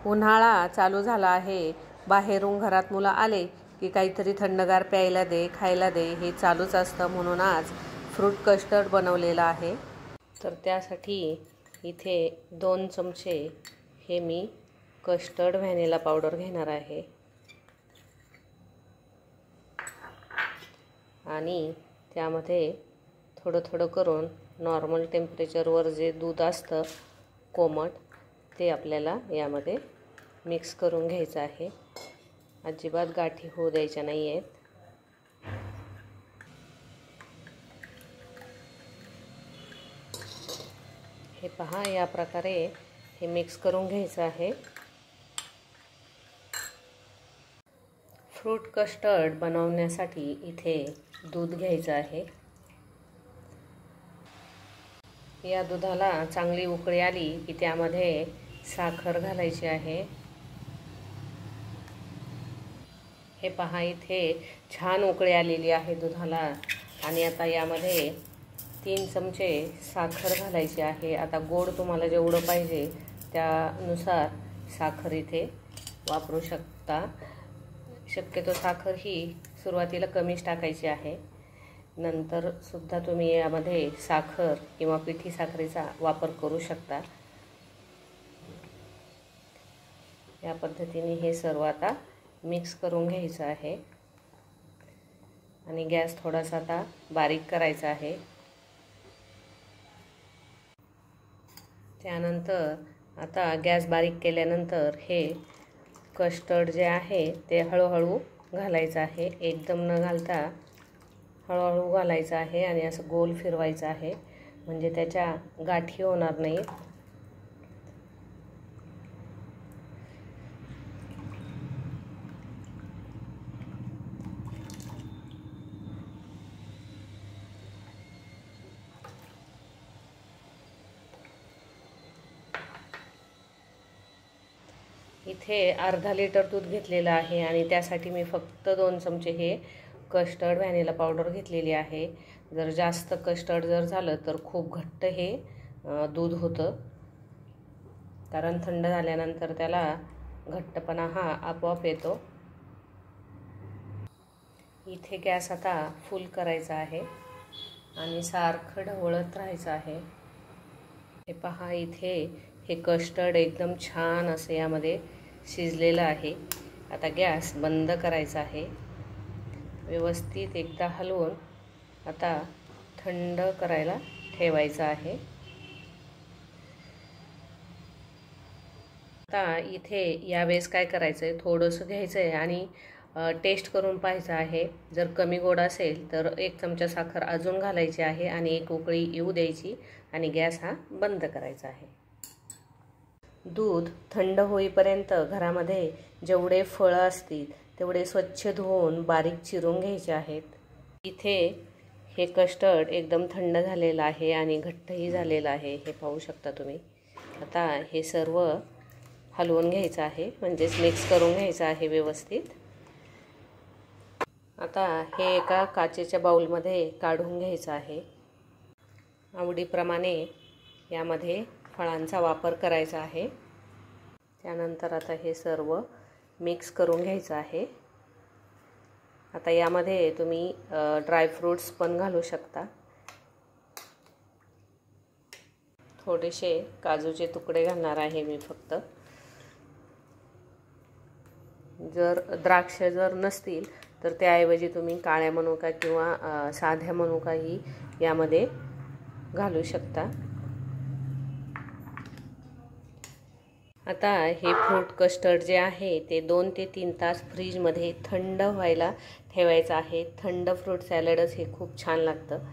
उन्हाळा चालू झाला आहे. बाहेरून घरात मुलं आले की काहीतरी थंडगार प्यायला दे, खायला दे, हे चालूच असतं. म्हणून आज फ्रूट कस्टर्ड बनवलेलं आहे. तर त्यासाठी इथे 2 चमचे हे मी कस्टर्ड व्हॅनिला पावडर घेणार आहे आणि त्यामध्ये थोडं थोडं करून नॉर्मल टेम्परेचरवर जे दूध असतं कोमट, ते आपल्याला यामध्ये मिक्स करून घ्यायचं आहे. अजिबात गाठी होऊ द्यायच्या नाही आहेत. हे पहा, या प्रकारे हे मिक्स करून घ्यायचं आहे. फ्रूट कस्टर्ड बनवण्यासाठी इथे दूध घ्यायचं आहे. या दुधाला चांगली उकळी आली की त्यामध्ये साखर घालायची आहे. हे पहा, इथे छान उकळी आलेली आहे दुधाला आणि आता यामध्ये 3 चमचे साखर घालायची आहे. आता गोड तुम्हाला जेवढं पाहिजे त्यानुसार साखर इथे वापरू शकता. शक्यतो साखर ही सुरुवातीला कमीच टाकायची आहे. नंतर सुद्धा तुम्ही यामध्ये साखर किंवा पिठी साखरेचा वापर करू शकता. या पद्धतीने हे सर्व आता मिक्स करून घ्यायचं आहे आणि गॅस थोडासा आता बारीक करायचा आहे. त्यानंतर आता गॅस बारीक केल्यानंतर हे कस्टर्ड जे आहे ते हळूहळू घालायचं आहे. एकदम न घालता हळूहळू घालायचं आहे आणि असं गोल फिरवायचं आहे, म्हणजे त्याच्या गाठी होणार नाहीत. इथे अर्धा लिटर दूध घेतलेलं आहे आणि त्यासाठी मी फक्त 2 चमचे हे कस्टर्ड व्हॅनिला पावडर घेतलेली आहे. जर जास्त कस्टर्ड जर झालं तर खूप घट्ट हे दूध होतं, कारण थंड झाल्यानंतर त्याला घट्टपणा हा आपोआप येतो. इथे गॅस आता फुल करायचा आहे आणि सारखं ढवळत राहायचं आहे. हे पहा, इथे हे कस्टर्ड एकदम छान असं यामध्ये शिजलेलं आहे. आता गॅस बंद करायचा आहे. व्यवस्थित एकदा हलवून आता थंड करायला ठेवायचं आहे. आता इथे यावेळेस काय करायचं आहे, थोडंसं घ्यायचं आहे आणि टेस्ट करून पाहायचं आहे. जर कमी गोड असेल तर 1 चमचा साखर अजून घालायची आहे आणि 1 उकळी येऊ द्यायची आणि गॅस हा बंद करायचा आहे. दूध थंड होईपर्यंत घरामध्ये जेवढे फळं असतील तेवढे स्वच्छ धुवून बारीक चिरून घ्यायचे आहेत. इथे हे कस्टर्ड एकदम थंड झालेलं आहे आणि घट्टही झालेलं आहे, हे पाहू शकता तुम्ही. आता हे सर्व हलवून घ्यायचं आहे, म्हणजेच मिक्स करून घ्यायचं आहे व्यवस्थित. आता हे एका काचेच्या बाउलमध्ये काढून घ्यायचं आहे. आवडीप्रमाणे यामध्ये फळांचा वापर करायचा आहे. त्यानंतर आता हे सर्व मिक्स करून घ्यायचं आहे. आता यामध्ये तुम्ही ड्रायफ्रूट्स पण घालू शकता. थोडेसे काजूचे तुकडे घालणार आहे मी फक्त. जर द्राक्ष जर नसतील तर त्याऐवजी तुम्ही काळ्या मनुका किंवा साध्या मनुकाही यामध्ये घालू शकता. आता हे फ्रूट कस्टर्ड जे आहे ते 2 ते 3 तास फ्रीजमध्ये थंड व्हायला ठेवायचं आहे. थंड फ्रूट सॅलडच हे खूप छान लागतं.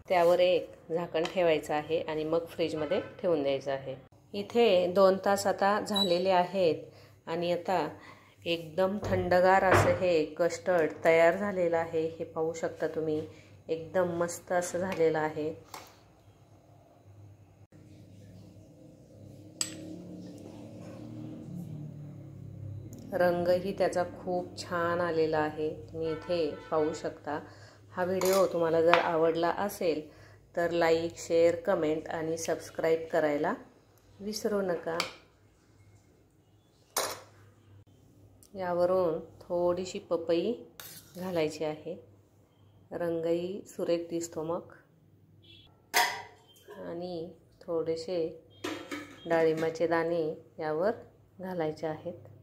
त्यावर एक झाकण ठेवायचं आहे आणि मग फ्रीजमध्ये ठेवून द्यायचं आहे. इथे 2 तास आता झालेले आहेत आणि आता एकदम थंडगार असं हे कस्टर्ड तयार झालेलं आहे. हे पाहू शकता तुम्ही, एकदम मस्त असं झालेलं आहे. रंगही त्याचा खूप छान आलेला आहे, तुम्ही इथे पाहू शकता. हा व्हिडिओ तुम्हाला जर आवडला असेल तर लाईक, शेअर, कमेंट आणि सबस्क्राईब करायला विसरू नका. यावरून थोडीशी पपई घालायची आहे, रंगही सुरेख दिसतो मग. आणि थोडेसे डाळिंबाचे दाणे यावर घालायचे आहेत.